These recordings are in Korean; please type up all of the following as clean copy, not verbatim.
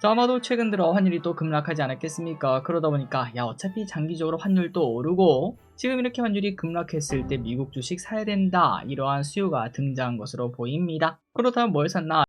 아마도 최근 들어 환율이 또 급락하지 않았겠습니까? 그러다 보니까 어차피 장기적으로 환율도 오르고 지금 이렇게 환율이 급락했을 때 미국 주식 사야 된다, 이러한 수요가 등장한 것으로 보입니다. 그렇다면 뭘 샀나?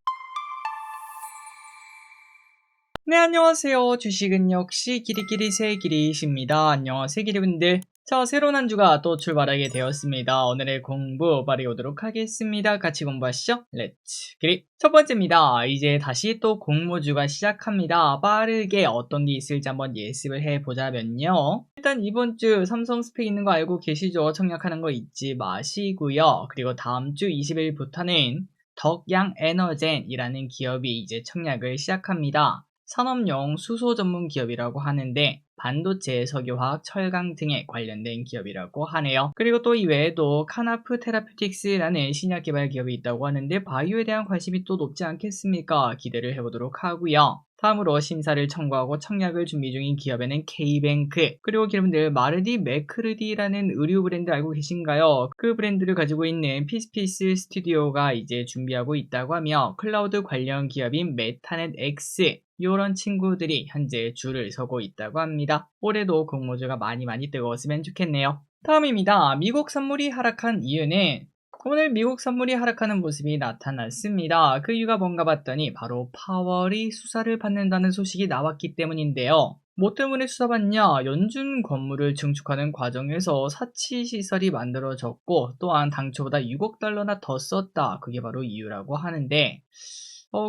네, 안녕하세요. 주식은 역시 길이길이 새길이십니다. 안녕하세요, 길이분들. 자, 새로운 한 주가 또 출발하게 되었습니다. 오늘의 공부 빠르게 오도록 하겠습니다. 같이 공부하시죠. 렛츠 기릿. 첫 번째입니다. 이제 다시 또 공모주가 시작합니다. 빠르게 어떤 게 있을지 한번 예습을 해보자면요. 일단 이번 주 삼성 스펙 있는 거 알고 계시죠? 청약하는 거 잊지 마시고요. 그리고 다음 주 20일부터는 덕양에너젠이라는 기업이 이제 청약을 시작합니다. 산업용 수소 전문 기업이라고 하는데 반도체, 석유화학, 철강 등에 관련된 기업이라고 하네요. 그리고 또 이외에도 카나프 테라퓨틱스라는 신약 개발 기업이 있다고 하는데 바이오에 대한 관심이 또 높지 않겠습니까? 기대를 해보도록 하고요. 다음으로 심사를 청구하고 청약을 준비 중인 기업에는 K뱅크, 그리고 여러분들 마르디 매크르디라는 의류 브랜드 알고 계신가요? 그 브랜드를 가지고 있는 피스피스 스튜디오가 이제 준비하고 있다고 하며 클라우드 관련 기업인 메타넷 X, 이런 친구들이 현재 줄을 서고 있다고 합니다. 올해도 공모주가 많이 뜨거웠으면 좋겠네요. 다음입니다. 미국 선물이 하락한 이유는 오늘 미국 선물이 하락하는 모습이 나타났습니다. 그 이유가 뭔가 봤더니 바로 파월이 수사를 받는다는 소식이 나왔기 때문인데요. 뭐 때문에 수사받냐? 연준 건물을 증축하는 과정에서 사치시설이 만들어졌고 또한 당초보다 6억 달러나 더 썼다. 그게 바로 이유라고 하는데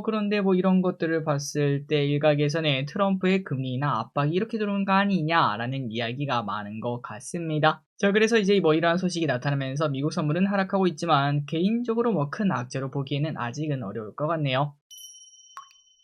그런데 뭐 이런 것들을 봤을 때 일각에서는 트럼프의 금리나 압박이 이렇게 들어온 거 아니냐라는 이야기가 많은 것 같습니다. 자, 그래서 이제 뭐 이러한 소식이 나타나면서 미국 선물은 하락하고 있지만 개인적으로 뭐 큰 악재로 보기에는 아직은 어려울 것 같네요.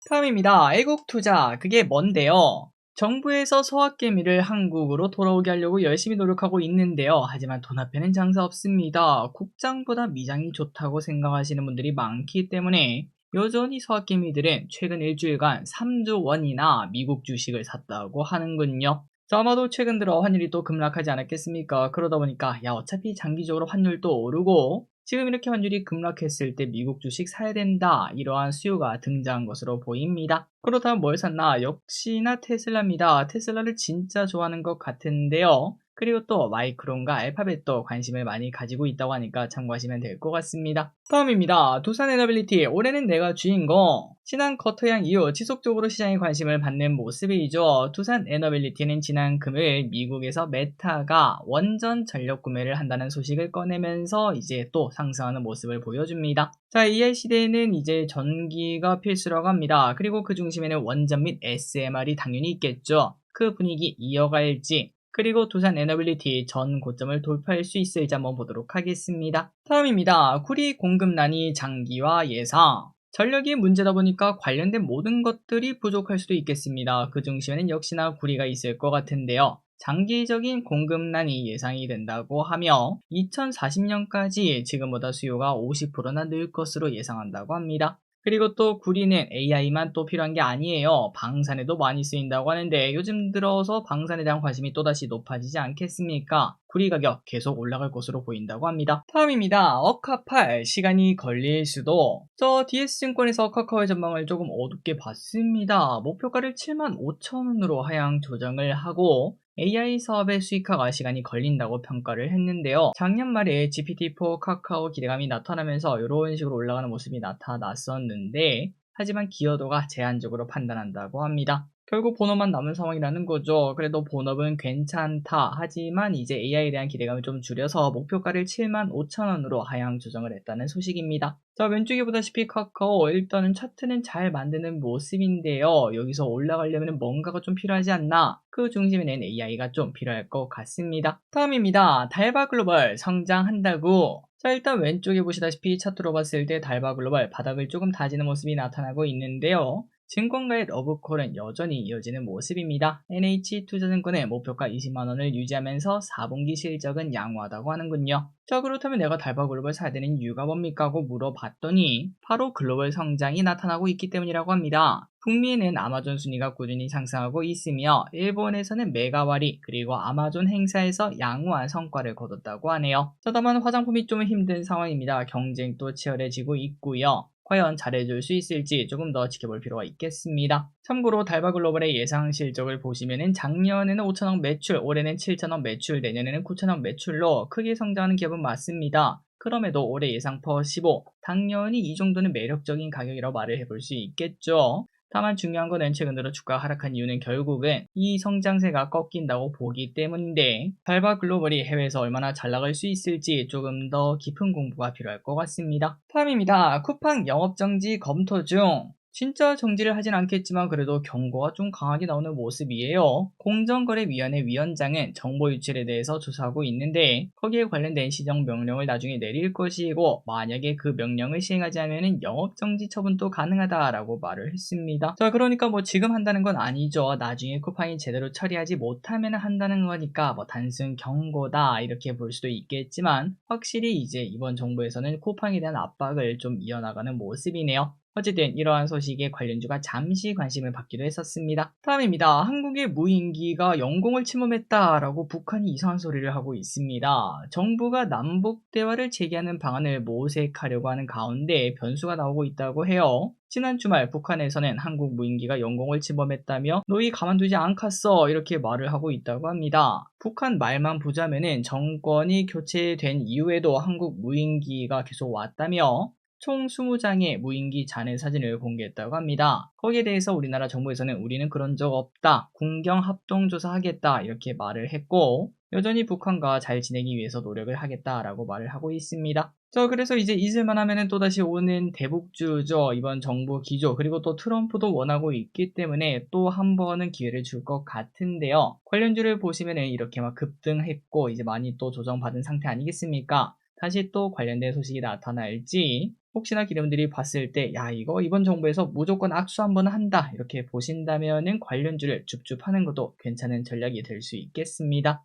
다음입니다. 애국 투자, 그게 뭔데요? 정부에서 서학개미를 한국으로 돌아오게 하려고 열심히 노력하고 있는데요. 하지만 돈 앞에는 장사 없습니다. 국장보다 미장이 좋다고 생각하시는 분들이 많기 때문에 여전히 서학개미들은 최근 일주일간 3조 원이나 미국 주식을 샀다고 하는군요. 자, 아마도 최근 들어 환율이 또 급락하지 않았겠습니까? 그러다 보니까 어차피 장기적으로 환율도 오르고 지금 이렇게 환율이 급락했을 때 미국 주식 사야 된다, 이러한 수요가 등장한 것으로 보입니다. 그렇다면 뭘 샀나? 역시나 테슬라입니다. 테슬라를 진짜 좋아하는 것 같은데요. 그리고 또 마이크론과 알파벳도 관심을 많이 가지고 있다고 하니까 참고하시면 될 것 같습니다. 다음입니다. 두산에너빌리티, 올해는 내가 주인공. 지난 쿼터양 이후 지속적으로 시장에 관심을 받는 모습이죠. 두산에너빌리티는 지난 금요일 미국에서 메타가 원전 전력 구매를 한다는 소식을 꺼내면서 이제 또 상승하는 모습을 보여줍니다. 자, AI 시대에는 이제 전기가 필수라고 합니다. 그리고 그 중심에는 원전 및 SMR이 당연히 있겠죠. 그 분위기 이어갈지, 그리고 두산에너빌리티 전 고점을 돌파할 수 있을지 한번 보도록 하겠습니다. 다음입니다. 구리 공급난이 장기화 예상. 전력이 문제다 보니까 관련된 모든 것들이 부족할 수도 있겠습니다. 그 중심에는 역시나 구리가 있을 것 같은데요. 장기적인 공급난이 예상이 된다고 하며 2040년까지 지금보다 수요가 50%나 늘 것으로 예상한다고 합니다. 그리고 또 구리는 AI만 또 필요한 게 아니에요. 방산에도 많이 쓰인다고 하는데 요즘 들어서 방산에 대한 관심이 또다시 높아지지 않겠습니까? 구리 가격 계속 올라갈 것으로 보인다고 합니다. 다음입니다. 어카팔, 시간이 걸릴 수도. 저 DS증권에서 카카오의 전망을 조금 어둡게 봤습니다. 목표가를 75,000원으로 하향 조정을 하고 AI 사업의 수익화가 시간이 걸린다고 평가를 했는데요. 작년 말에 GPT-4 카카오 기대감이 나타나면서 이런 식으로 올라가는 모습이 나타났었는데 하지만 기여도가 제한적으로 판단한다고 합니다. 결국 본업만 남은 상황이라는 거죠. 그래도 본업은 괜찮다. 하지만 이제 AI에 대한 기대감을 좀 줄여서 목표가를 75,000원으로 하향 조정을 했다는 소식입니다. 자, 왼쪽에 보다시피 카카오 일단은 차트는 잘 만드는 모습인데요. 여기서 올라가려면 뭔가가 좀 필요하지 않나? 그 중심에는 AI가 좀 필요할 것 같습니다. 다음입니다. 달바글로벌 성장한다고. 자, 일단 왼쪽에 보시다시피 차트로 봤을 때 달바글로벌 바닥을 조금 다지는 모습이 나타나고 있는데요. 증권가의 러브콜은 여전히 이어지는 모습입니다. NH투자증권의 목표가 20만원을 유지하면서 4분기 실적은 양호하다고 하는군요. 자, 그렇다면 내가 달바글로벌 사야 되는 이유가 뭡니까 하고 물어봤더니 바로 글로벌 성장이 나타나고 있기 때문이라고 합니다. 북미에는 아마존 순위가 꾸준히 상승하고 있으며 일본에서는 메가와리 그리고 아마존 행사에서 양호한 성과를 거뒀다고 하네요. 다만 화장품이 좀 힘든 상황입니다. 경쟁도 치열해지고 있고요. 과연 잘해줄 수 있을지 조금 더 지켜볼 필요가 있겠습니다. 참고로 달바글로벌의 예상 실적을 보시면은 작년에는 5천억 매출, 올해는 7천억 매출, 내년에는 9천억 매출로 크게 성장하는 기업은 맞습니다. 그럼에도 올해 예상 퍼15, 당연히 이 정도는 매력적인 가격이라고 말을 해볼 수 있겠죠. 다만 중요한 거는 최근 들어 주가가 하락한 이유는 결국은 이 성장세가 꺾인다고 보기 때문인데, 달바글로벌이 해외에서 얼마나 잘 나갈 수 있을지 조금 더 깊은 공부가 필요할 것 같습니다. 다음입니다. 쿠팡 영업정지 검토 중. 진짜 정지를 하진 않겠지만 그래도 경고가 좀 강하게 나오는 모습이에요. 공정거래위원회 위원장은 정보 유출에 대해서 조사하고 있는데 거기에 관련된 시정 명령을 나중에 내릴 것이고, 만약에 그 명령을 시행하지 않으면 영업정지 처분도 가능하다라고 말을 했습니다. 자, 그러니까 뭐 지금 한다는 건 아니죠. 나중에 쿠팡이 제대로 처리하지 못하면 한다는 거니까 뭐 단순 경고다 이렇게 볼 수도 있겠지만, 확실히 이제 이번 정부에서는 쿠팡에 대한 압박을 좀 이어나가는 모습이네요. 어쨌든 이러한 소식에 관련주가 잠시 관심을 받기도 했었습니다. 다음입니다. 한국의 무인기가 영공을 침범했다라고 북한이 이상한 소리를 하고 있습니다. 정부가 남북 대화를 재개하는 방안을 모색하려고 하는 가운데 변수가 나오고 있다고 해요. 지난 주말 북한에서는 한국 무인기가 영공을 침범했다며 너희 가만두지 않겠어 이렇게 말을 하고 있다고 합니다. 북한 말만 보자면은 정권이 교체된 이후에도 한국 무인기가 계속 왔다며 총 20장의 무인기 잔해 사진을 공개했다고 합니다. 거기에 대해서 우리나라 정부에서는 우리는 그런 적 없다, 군경 합동조사하겠다 이렇게 말을 했고, 여전히 북한과 잘 지내기 위해서 노력을 하겠다라고 말을 하고 있습니다. 자, 그래서 이제 있을만 하면은 또다시 오는 대북주죠. 이번 정부 기조, 그리고 또 트럼프도 원하고 있기 때문에 또 한 번은 기회를 줄 것 같은데요. 관련주를 보시면은 이렇게 막 급등했고 이제 많이 또 조정받은 상태 아니겠습니까? 다시 또 관련된 소식이 나타날지, 혹시나 기름들이 봤을 때 야 이거 이번 정부에서 무조건 악수 한번 한다 이렇게 보신다면은 관련주를 줍줍하는 것도 괜찮은 전략이 될 수 있겠습니다.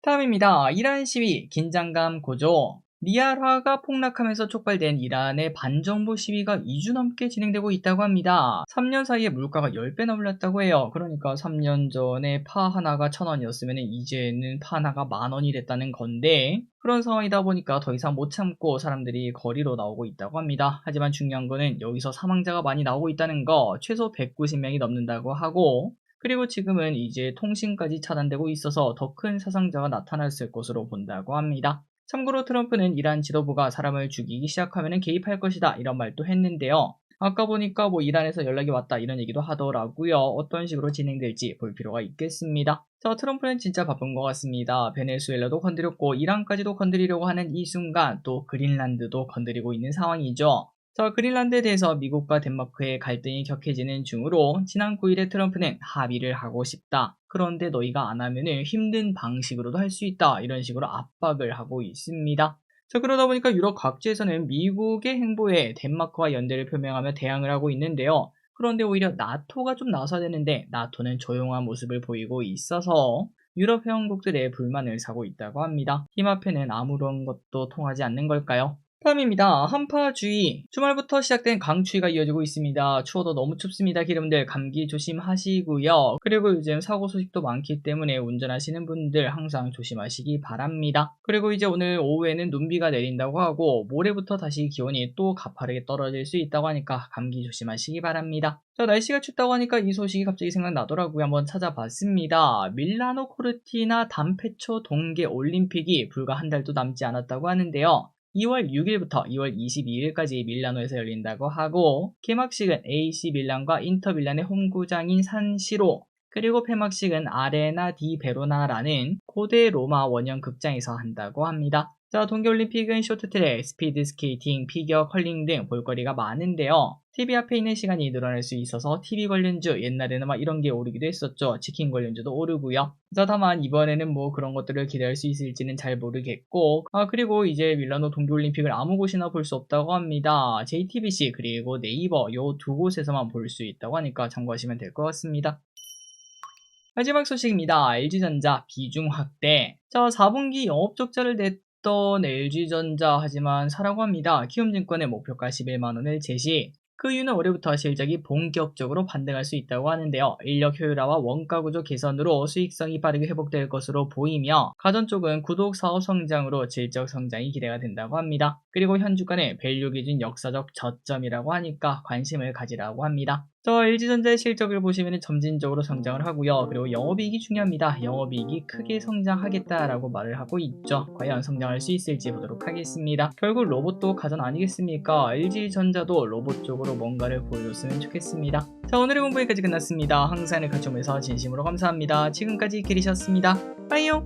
다음입니다. 이란 시위 긴장감 고조. 리알화가 폭락하면서 촉발된 이란의 반정부 시위가 2주 넘게 진행되고 있다고 합니다. 3년 사이에 물가가 10배나 올랐다고 해요. 그러니까 3년 전에 파 하나가 1,000원이었으면 이제는 파 하나가 10,000원이 됐다는 건데, 그런 상황이다 보니까 더 이상 못 참고 사람들이 거리로 나오고 있다고 합니다. 하지만 중요한 거는 여기서 사망자가 많이 나오고 있다는 거, 최소 190명이 넘는다고 하고, 그리고 지금은 이제 통신까지 차단되고 있어서 더 큰 사상자가 나타났을 것으로 본다고 합니다. 참고로 트럼프는 이란 지도부가 사람을 죽이기 시작하면 개입할 것이다 이런 말도 했는데요. 아까 보니까 뭐 이란에서 연락이 왔다 이런 얘기도 하더라고요. 어떤 식으로 진행될지 볼 필요가 있겠습니다. 자, 트럼프는 진짜 바쁜 것 같습니다. 베네수엘라도 건드렸고 이란까지도 건드리려고 하는 이 순간 또 그린란드도 건드리고 있는 상황이죠. 자, 그린란드에 대해서 미국과 덴마크의 갈등이 격해지는 중으로 지난 9일에 트럼프는 합의를 하고 싶다, 그런데 너희가 안 하면은 힘든 방식으로도 할 수 있다 이런 식으로 압박을 하고 있습니다. 자, 그러다 보니까 유럽 각지에서는 미국의 행보에 덴마크와 연대를 표명하며 대항을 하고 있는데요. 그런데 오히려 나토가 좀 나서야 되는데 나토는 조용한 모습을 보이고 있어서 유럽 회원국들의 불만을 사고 있다고 합니다. 힘 앞에는 아무런 것도 통하지 않는 걸까요? 다음입니다. 한파주의. 주말부터 시작된 강추위가 이어지고 있습니다. 추워도 너무 춥습니다. 기름들 감기 조심하시고요. 그리고 요즘 사고 소식도 많기 때문에 운전하시는 분들 항상 조심하시기 바랍니다. 그리고 이제 오늘 오후에는 눈비가 내린다고 하고 모레부터 다시 기온이 또 가파르게 떨어질 수 있다고 하니까 감기 조심하시기 바랍니다. 자, 날씨가 춥다고 하니까 이 소식이 갑자기 생각나더라고요. 한번 찾아봤습니다. 밀라노 코르티나 담페초 동계 올림픽이 불과 한 달도 남지 않았다고 하는데요. 2월 6일부터 2월 22일까지 밀라노에서 열린다고 하고, 개막식은 AC 밀란과 인터 밀란의 홈구장인 산시로, 그리고 폐막식은 아레나 디 베로나라는 고대 로마 원형 극장에서 한다고 합니다. 자, 동계올림픽은 쇼트트랙, 스피드스케이팅, 피겨, 컬링 등 볼거리가 많은데요. TV 앞에 있는 시간이 늘어날 수 있어서 TV 관련주, 옛날에는 막 이런 게 오르기도 했었죠. 치킨 관련주도 오르고요. 자, 다만 이번에는 뭐 그런 것들을 기대할 수 있을지는 잘 모르겠고, 그리고 이제 밀라노 동계올림픽을 아무 곳이나 볼 수 없다고 합니다. JTBC 그리고 네이버 요 두 곳에서만 볼 수 있다고 하니까 참고하시면 될 것 같습니다. 마지막 소식입니다. LG전자 비중 확대. 자, 4분기 영업 적자를 냈던 LG전자, 하지만 사라고 합니다. 키움증권의 목표가 11만원을 제시. 그 이유는 올해부터 실적이 본격적으로 반등할 수 있다고 하는데요. 인력 효율화와 원가 구조 개선으로 수익성이 빠르게 회복될 것으로 보이며 가전 쪽은 구독 사업 성장으로 질적 성장이 기대가 된다고 합니다. 그리고 현 주가는 밸류 기준 역사적 저점이라고 하니까 관심을 가지라고 합니다. LG전자의 실적을 보시면 점진적으로 성장을 하고요. 그리고 영업이익이 중요합니다. 영업이익이 크게 성장하겠다라고 말을 하고 있죠. 과연 성장할 수 있을지 보도록 하겠습니다. 결국 로봇도 가전 아니겠습니까? LG전자도 로봇 쪽으로 뭔가를 보여줬으면 좋겠습니다. 오늘의 공부 여기까지 끝났습니다. 항상 같이 오면서 진심으로 감사합니다. 지금까지 기리셨습니다. 빠이요.